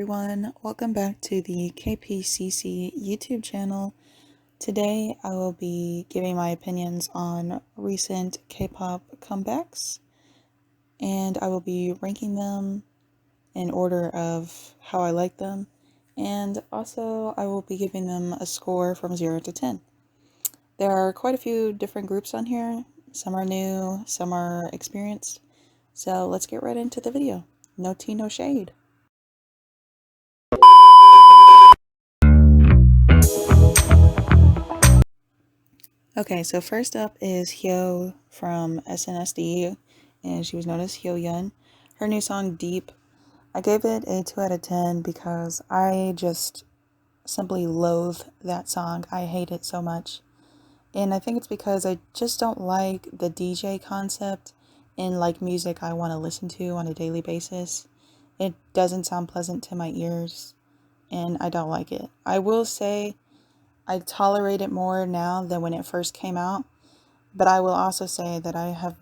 everyone, welcome back to the KPCC YouTube channel. Today I will be giving my opinions on recent K-pop comebacks, and I will be ranking them in order of how I like them, and also I will be giving them a score from 0 to 10. There are quite a few different groups on here. Some are new, some are experienced, so let's get right into the video. No tea, no shade. Okay, so first up is Hyo from SNSD, and she was known as Hyo Yun. Her new song, Deep, I gave it a 2 out of 10 because I just simply loathe that song. I hate it so much. And I think it's because I just don't like the DJ concept in like music I want to listen to on a daily basis. It doesn't sound pleasant to my ears, and I don't like it. I will say I tolerate it more now than when it first came out, but I will also say that I have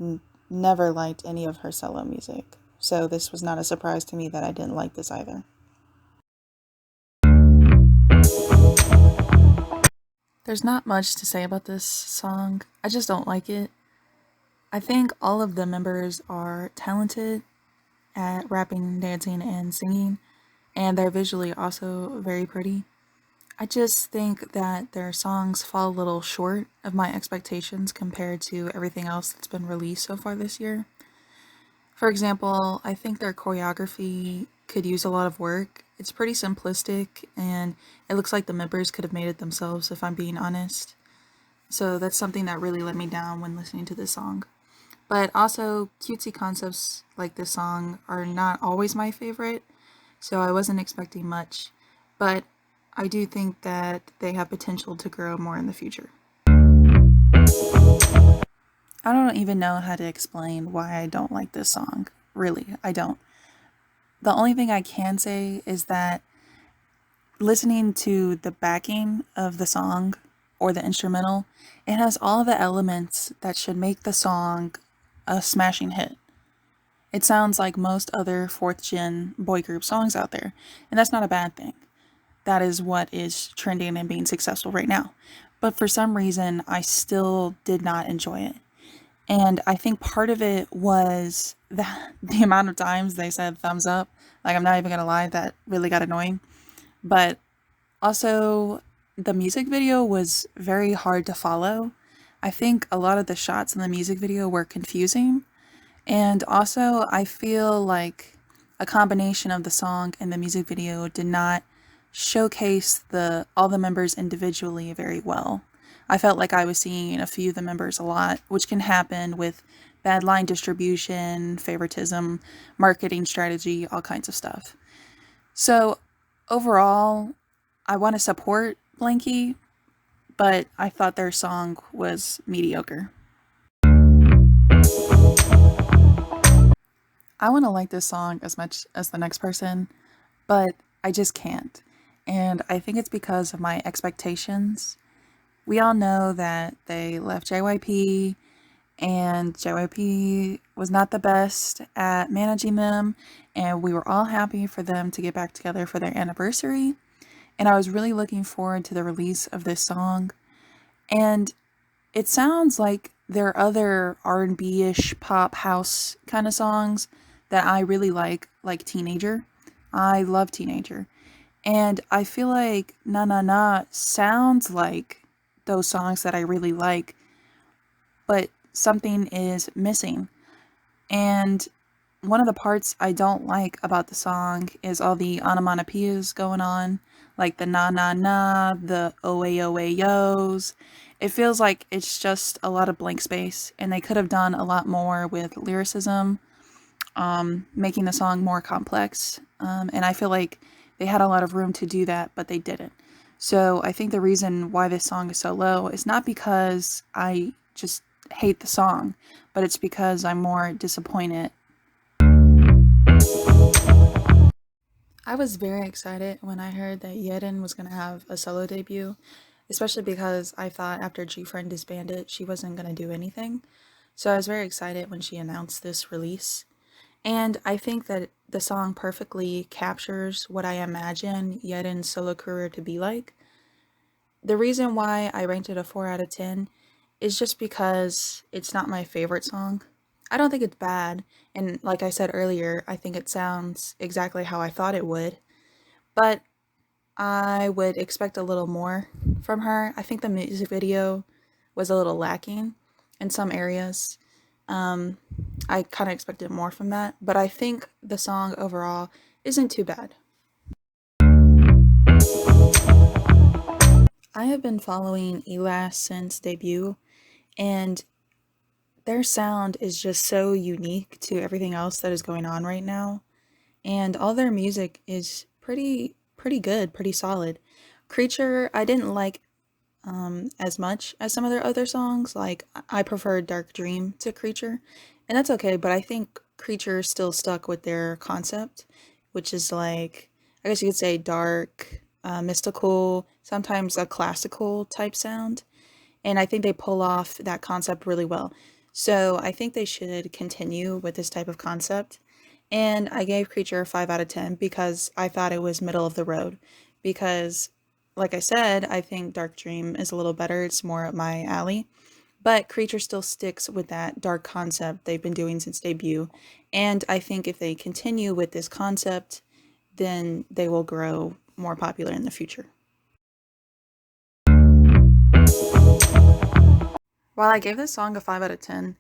never liked any of her solo music, so this was not a surprise to me that I didn't like this either. There's not much to say about this song. I just don't like it. I think all of the members are talented at rapping, dancing, and singing, and they're visually also very pretty. I just think that their songs fall a little short of my expectations compared to everything else that's been released so far this year. For example, I think their choreography could use a lot of work. It's pretty simplistic, and it looks like the members could have made it themselves, if I'm being honest. So that's something that really let me down when listening to this song. But also, cutesy concepts like this song are not always my favorite, so I wasn't expecting much. But I do think that they have potential to grow more in the future. I don't even know how to explain why I don't like this song. Really, I don't. The only thing I can say is that listening to the backing of the song or the instrumental, it has all the elements that should make the song a smashing hit. It sounds like most other 4th gen boy group songs out there, and that's not a bad thing. That is what is trending and being successful right now. But for some reason, I still did not enjoy it. And I think part of it was the amount of times they said thumbs up. Like, I'm not even gonna lie, that really got annoying. But also, the music video was very hard to follow. I think a lot of the shots in the music video were confusing. And also, I feel like a combination of the song and the music video did not showcase all the members individually very well. I felt like I was seeing a few of the members a lot, which can happen with bad line distribution, favoritism, marketing strategy, all kinds of stuff. So overall, I want to support Blank2y, but I thought their song was mediocre. I want to like this song as much as the next person, but I just can't. And I think it's because of my expectations. We all know that they left JYP, and JYP was not the best at managing them, and we were all happy for them to get back together for their anniversary. And I was really looking forward to the release of this song. And it sounds like their other R&B-ish pop house kind of songs that I really like Teenager. I love Teenager. And I feel like Na Na Na sounds like those songs that I really like, but something is missing. And one of the parts I don't like about the song is all the onomatopoeias going on, like the na na na, the oa yos. It feels like it's just a lot of blank space, and they could have done a lot more with lyricism, making the song more complex. And I feel like they had a lot of room to do that, but they didn't. So I think the reason why this song is so low is not because I just hate the song, but it's because I'm more disappointed. I was very excited when I heard that Yedin was going to have a solo debut, especially because I thought after G-Friend disbanded, she wasn't going to do anything. So I was very excited when she announced this release. And I think that the song perfectly captures what I imagine Yeden's solo career to be like. The reason why I ranked it a 4 out of 10 is just because it's not my favorite song. I don't think it's bad, and like I said earlier, I think it sounds exactly how I thought it would, but I would expect a little more from her. I think the music video was a little lacking in some areas. Um, I kind of expected more from that, but I think the song overall isn't too bad. I have been following Elas since debut, and their sound is just so unique to everything else that is going on right now. And all their music is pretty good, pretty solid. Creature, I didn't like as much as some of their other songs. Like I prefer Dark Dream to Creature, and that's okay. But I think Creature still stuck with their concept, which is like I guess you could say dark, mystical, sometimes a classical type sound. And I think they pull off that concept really well. So I think they should continue with this type of concept. And I gave Creature a 5 out of 10 because I thought it was middle of the road. Because, like I said, I think Dark Dream is a little better. It's more up my alley. But Creature still sticks with that dark concept they've been doing since debut. And I think if they continue with this concept, then they will grow more popular in the future. While I gave this song a 5 out of 10,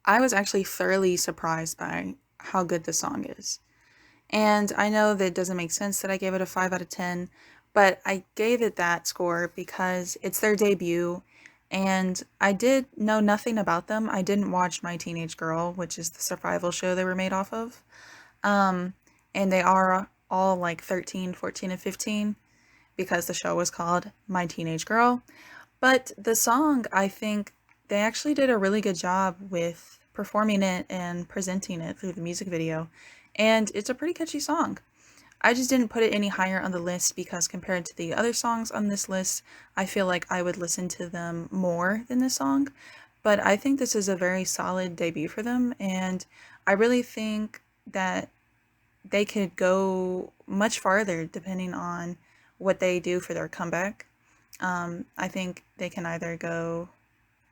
I was actually thoroughly surprised by how good the song is. And I know that it doesn't make sense that I gave it a 5 out of 10, but I gave it that score because it's their debut and I did know nothing about them. I didn't watch My Teenage Girl, which is the survival show they were made off of. Um, and they are all like 13, 14, and 15 because the show was called My Teenage Girl. But the song, I think they actually did a really good job with performing it and presenting it through the music video. And it's a pretty catchy song. I just didn't put it any higher on the list because compared to the other songs on this list, I feel like I would listen to them more than this song. But I think this is a very solid debut for them, and I really think that they could go much farther depending on what they do for their comeback. I think they can either go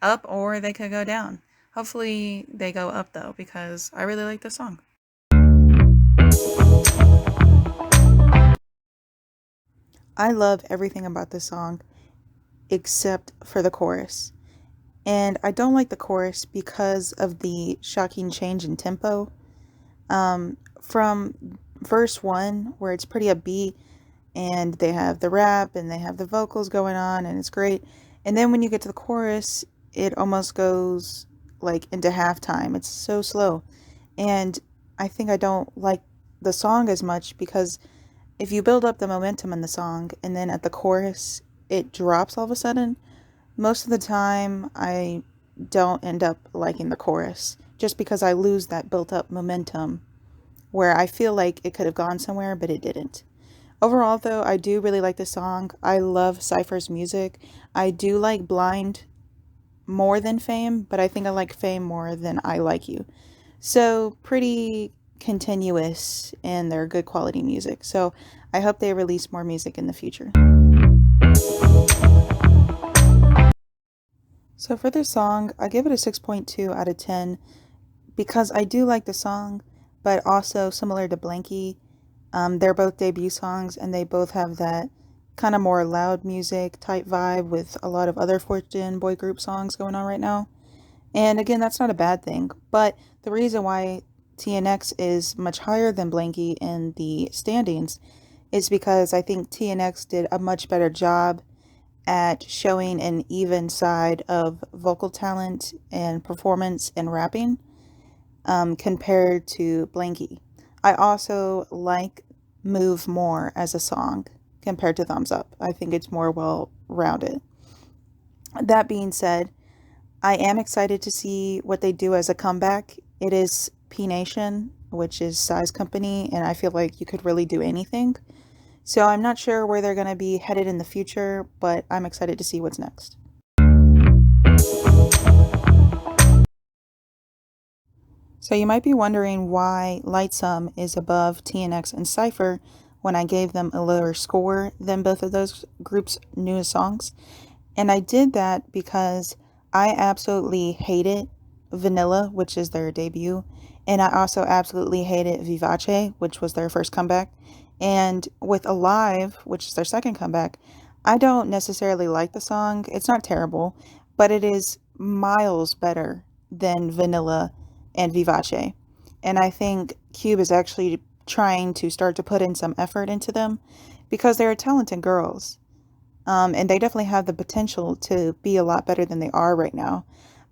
up or they could go down. Hopefully they go up though, because I really like the song. I love everything about this song except for the chorus. And I don't like the chorus because of the shocking change in tempo. From verse 1, where it's pretty upbeat, and they have the rap and they have the vocals going on, and it's great. And then when you get to the chorus, it almost goes like into halftime. It's so slow. And I think I don't like the song as much because if you build up the momentum in the song and then at the chorus it drops all of a sudden, most of the time I don't end up liking the chorus just because I lose that built up momentum where I feel like it could have gone somewhere but it didn't. Overall though, I do really like the song. I love Cypher's music. I do like Blind more than Fame, but I think I like Fame more than I Like You. So pretty continuous in their good quality music. So I hope they release more music in the future. So for this song, I give it a 6.2 out of 10 because I do like the song, but also similar to Blanky, they're both debut songs and they both have that kind of more loud music type vibe with a lot of other Fortune boy group songs going on right now. And again, that's not a bad thing, but the reason why TNX is much higher than Blanky in the standings is because I think TNX did a much better job at showing an even side of vocal talent and performance and rapping compared to Blanky. I also like Move more as a song compared to Thumbs Up. I think it's more well rounded. That being said, I am excited to see what they do as a comeback. It is P Nation, which is Psy's company, and I feel like you could really do anything. So I'm not sure where they're going to be headed in the future, but I'm excited to see what's next. So you might be wondering why Lightsum is above TNX and Cypher when I gave them a lower score than both of those groups' newest songs. And I did that because I absolutely hated Vanilla, which is their debut, and I also absolutely hated Vivace, which was their first comeback. And with Alive, which is their second comeback, I don't necessarily like the song. It's not terrible, but it is miles better than Vanilla and Vivace. And I think Cube is actually trying to start to put in some effort into them because they're talented girls. And they definitely have the potential to be a lot better than they are right now.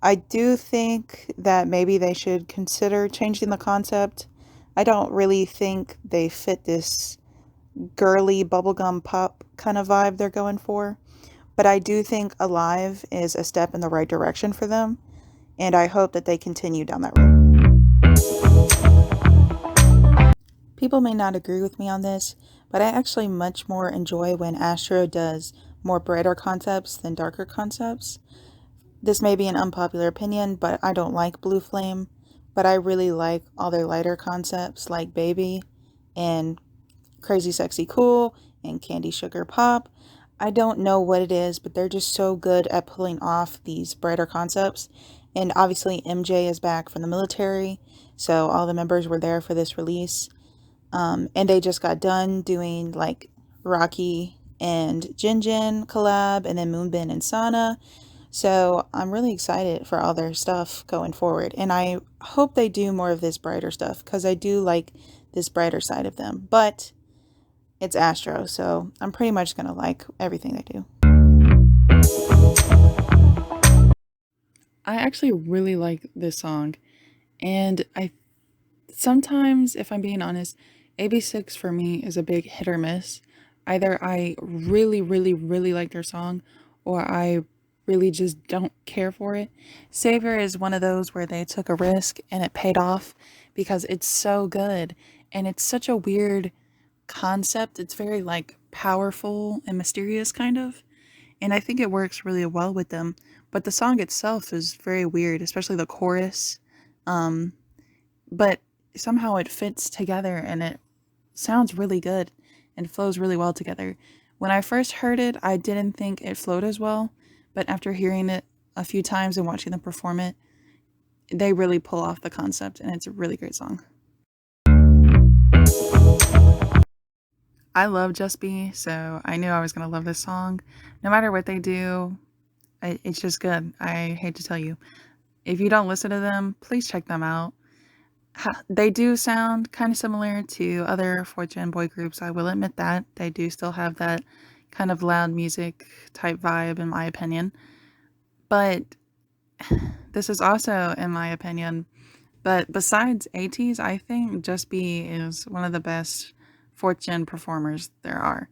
I do think that maybe they should consider changing the concept. I don't really think they fit this girly bubblegum pop kind of vibe they're going for, but I do think Alive is a step in the right direction for them, and I hope that they continue down that road. People may not agree with me on this, but I actually much more enjoy when Astro does more brighter concepts than darker concepts. This may be an unpopular opinion, but I don't like Blue Flame, but I really like all their lighter concepts like Baby and Crazy Sexy Cool and Candy Sugar Pop. I don't know what it is, but they're just so good at pulling off these brighter concepts. And obviously, MJ is back from the military, so all the members were there for this release. And they just got done doing like Rocky and Jin Jin collab, and then Moonbin and Sana. So I'm really excited for all their stuff going forward. And I hope they do more of this brighter stuff because I do like this brighter side of them. But it's Astro, so I'm pretty much going to like everything they do. I actually really like this song. And I sometimes, if I'm being honest, AB6 for me is a big hit or miss. Either I really, really, really like their song, or I really just don't care for it. Savior is one of those where they took a risk and it paid off because it's so good. And it's such a weird concept. It's very like powerful and mysterious kind of. And I think it works really well with them. But the song itself is very weird, especially the chorus. Um, but somehow it fits together and it sounds really good and flows really well together. When I first heard it, I didn't think it flowed as well, but after hearing it a few times and watching them perform it, they really pull off the concept and it's a really great song. I love Just Be, so I knew I was going to love this song. No matter what they do, it's just good. I hate to tell you. If you don't listen to them, please check them out. They do sound kind of similar to other 4th-gen boy groups, I will admit that. They do still have that kind of loud music type vibe, in my opinion. But this is also, in my opinion, but besides ATEEZ, I think Just Be is one of the best 4th-gen performers there are.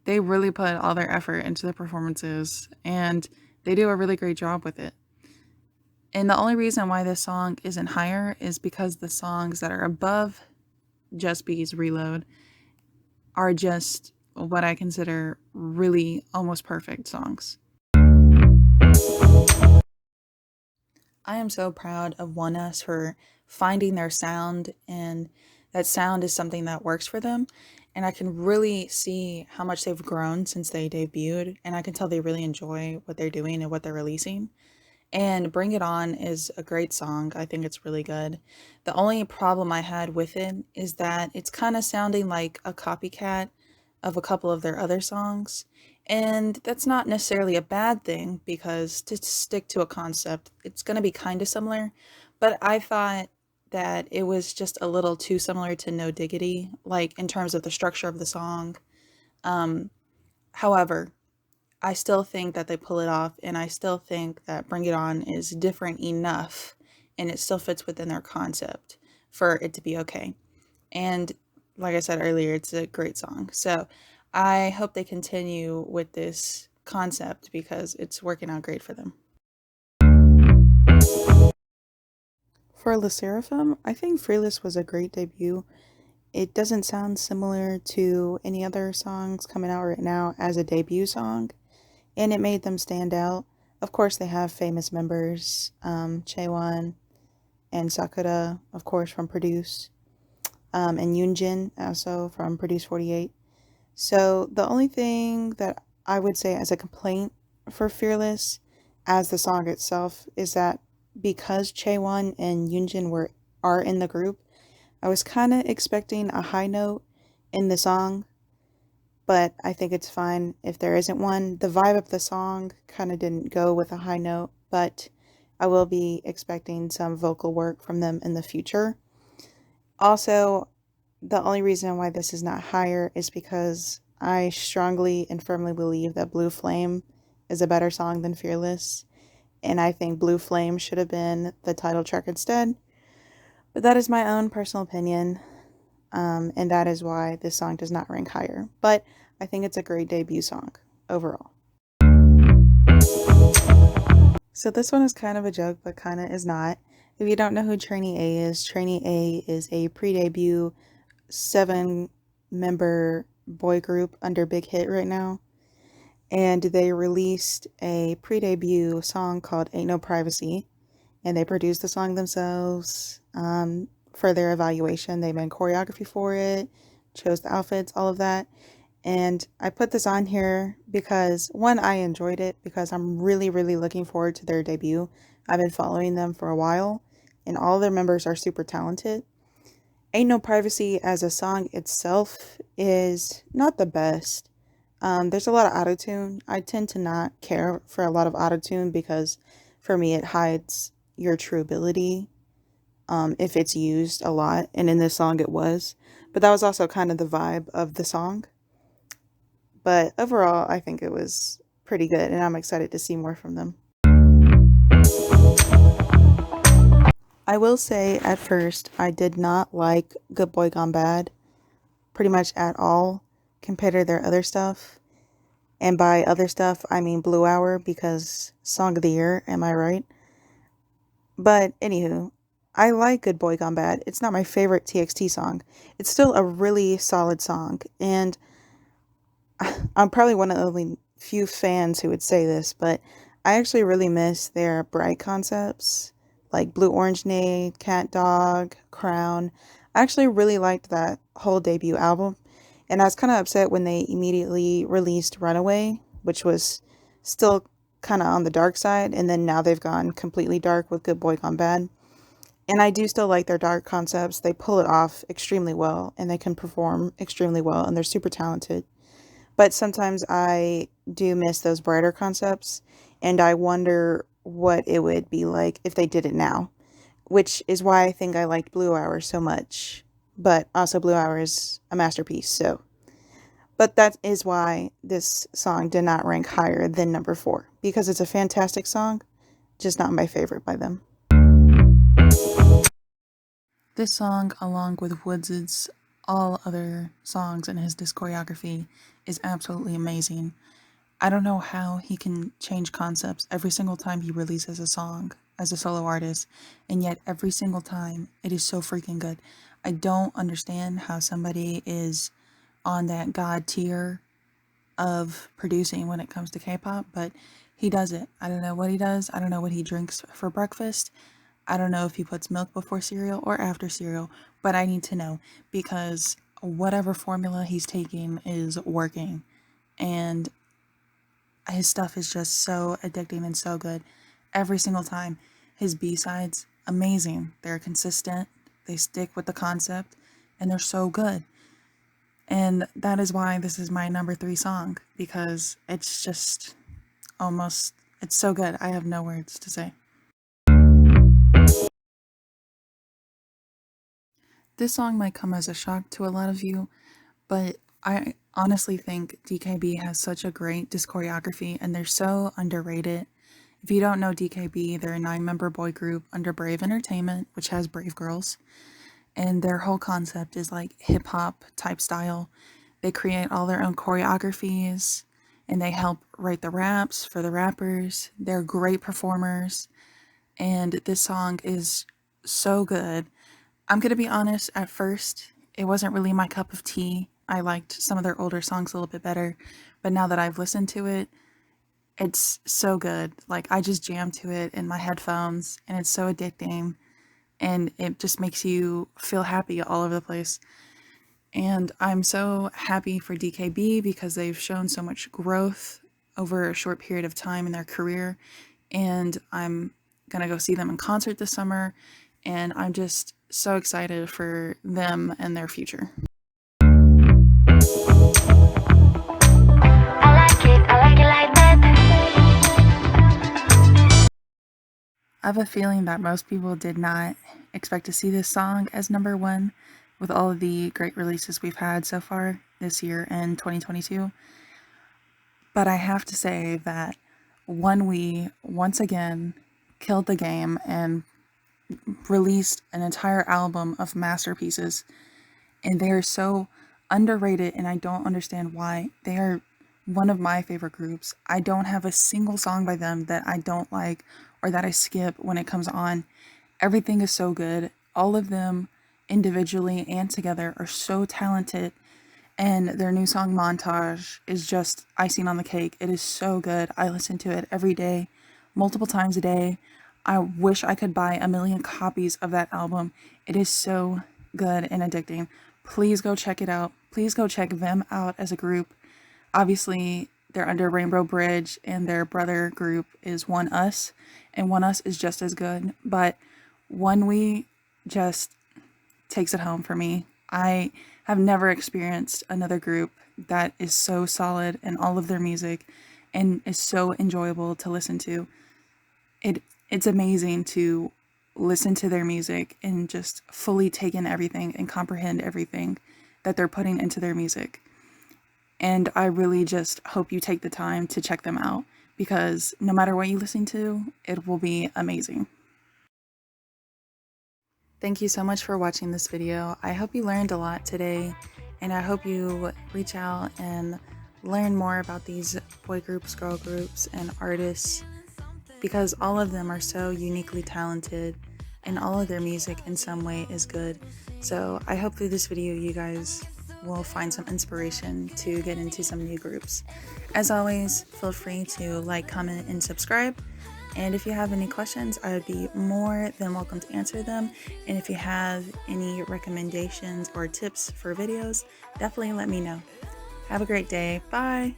They really put all their effort into the performances, and they do a really great job with it. And the only reason why this song isn't higher is because the songs that are above Just Be's Reload are just what I consider really almost perfect songs. I am so proud of ONEUS for finding their sound, and that sound is something that works for them. And I can really see how much they've grown since they debuted, and I can tell they really enjoy what they're doing and what they're releasing. And Bring It On is a great song. I think it's really good. The only problem I had with it is that it's kind of sounding like a copycat of a couple of their other songs. And that's not necessarily a bad thing because to stick to a concept, it's going to be kind of similar. But I thought that it was just a little too similar to No Diggity, like in terms of the structure of the song. Um, However, I still think that they pull it off, and I still think that Bring It On is different enough and it still fits within their concept for it to be okay. And like I said earlier, it's a great song. So I hope they continue with this concept because it's working out great for them. For Le Sserafim, I think Fearless was a great debut. It doesn't sound similar to any other songs coming out right now as a debut song, and it made them stand out. Of course, they have famous members, Chaewon and Sakura, of course, from Produce, and Yoonjin, also from Produce 48. So the only thing that I would say as a complaint for Fearless as the song itself is that because Chaewon and Yoonjin are in the group, I was kind of expecting a high note in the song, but I think it's fine if there isn't one. The vibe of the song kind of didn't go with a high note, but I will be expecting some vocal work from them in the future. Also, the only reason why this is not higher is because I strongly and firmly believe that Blue Flame is a better song than Fearless, and I think Blue Flame should have been the title track instead. But that is my own personal opinion, and that is why this song does not rank higher. But I think it's a great debut song overall. So this one is kind of a joke, but kind of is not. If you don't know who Trainee A is a pre-debut 7-member boy group under Big Hit right now. And they released a pre-debut song called Ain't No Privacy. And they produced the song themselves. For their evaluation, they made choreography for it, chose the outfits, all of that. And I put this on here because, one, I enjoyed it because I'm really, really looking forward to their debut. I've been following them for a while, and all their members are super talented. Ain't No Privacy as a song itself is not the best. There's a lot of autotune. I tend to not care for a lot of autotune because for me it hides your true ability if it's used a lot, and in this song it was. But that was also kind of the vibe of the song. But overall, I think it was pretty good, and I'm excited to see more from them. I will say at first, I did not like Good Boy Gone Bad pretty much at all compared to their other stuff. And by other stuff, I mean Blue Hour because Song of the Year, am I right? But anywho, I like Good Boy Gone Bad. It's not my favorite TXT song. It's still a really solid song, and I'm probably one of the only few fans who would say this, but I actually really miss their bright concepts like Blue Orange Nade, Cat Dog, Crown. I actually really liked that whole debut album, and I was kind of upset when they immediately released Runaway, which was still kind of on the dark side, and then now they've gone completely dark with Good Boy Gone Bad. And I do still like their dark concepts. They pull it off extremely well, and they can perform extremely well, and they're super talented. But sometimes I do miss those brighter concepts, and I wonder what it would be like if they did it now, which is why I think I liked Blue Hour so much. But also, Blue Hour is a masterpiece, so. But that is why this song did not rank higher than number 4, because it's a fantastic song, just not my favorite by them. This song, along with Woodz' all other songs in his disc choreography, is absolutely amazing. I don't know how he can change concepts every single time he releases a song as a solo artist, and yet every single time it is so freaking good. I don't understand how somebody is on that god tier of producing when it comes to K-pop, but he does it. I don't know what he does. I don't know what he drinks for breakfast. I don't know if he puts milk before cereal or after cereal, but I need to know because whatever formula he's taking is working. And his stuff is just so addicting and so good. Every single time. His B-sides, amazing. They're consistent, they stick with the concept, and they're so good. And that is why this is my number 3 song, because it's just almost, it's so good. I have no words to say. This song might come as a shock to a lot of you, but I honestly think DKB has such a great disc choreography and they're so underrated. If you don't know DKB, they're a 9-member boy group under Brave Entertainment, which has Brave Girls, and their whole concept is like hip hop type style. They create all their own choreographies and they help write the raps for the rappers. They're great performers, and this song is so good. I'm gonna be honest, at first, it wasn't really my cup of tea. I liked some of their older songs a little bit better, but now that I've listened to it, it's so good. Like, I just jam to it in my headphones, and it's so addicting. and it just makes you feel happy all over the place. And I'm so happy for DKB because they've shown so much growth over a short period of time in their career. And I'm gonna go see them in concert this summer, and I'm just so excited for them and their future. I like it like that. I have a feeling that most people did not expect to see this song as number one with all of the great releases we've had so far this year in 2022. But I have to say that Woodz once again killed the game and released an entire album of masterpieces, and they are so underrated, and I don't understand why. They are one of my favorite groups. I don't have a single song by them that I don't like or that I skip when it comes on. Everything is so good. All of them individually and together are so talented, and their new song Montage is just icing on the cake. It is so good. I listen to it every day, multiple times a day. I wish I could buy a million copies of that album. It is so good and addicting. Please go check it out. Please go check them out as a group. Obviously, they're under Rainbow Bridge, and their brother group is One Us, and One Us is just as good. But Woodz just takes it home for me. I have never experienced another group that is so solid in all of their music and is so enjoyable to listen to. It's amazing to listen to their music and just fully take in everything and comprehend everything that they're putting into their music. And I really just hope you take the time to check them out, because no matter what you listen to, it will be amazing. Thank you so much for watching this video. I hope you learned a lot today, and I hope you reach out and learn more about these boy groups, girl groups, and artists, because all of them are so uniquely talented and all of their music in some way is good. So I hope through this video you guys will find some inspiration to get into some new groups. As always, feel free to like, comment, and subscribe. And if you have any questions, I would be more than welcome to answer them. And if you have any recommendations or tips for videos, definitely let me know. Have a great day. Bye.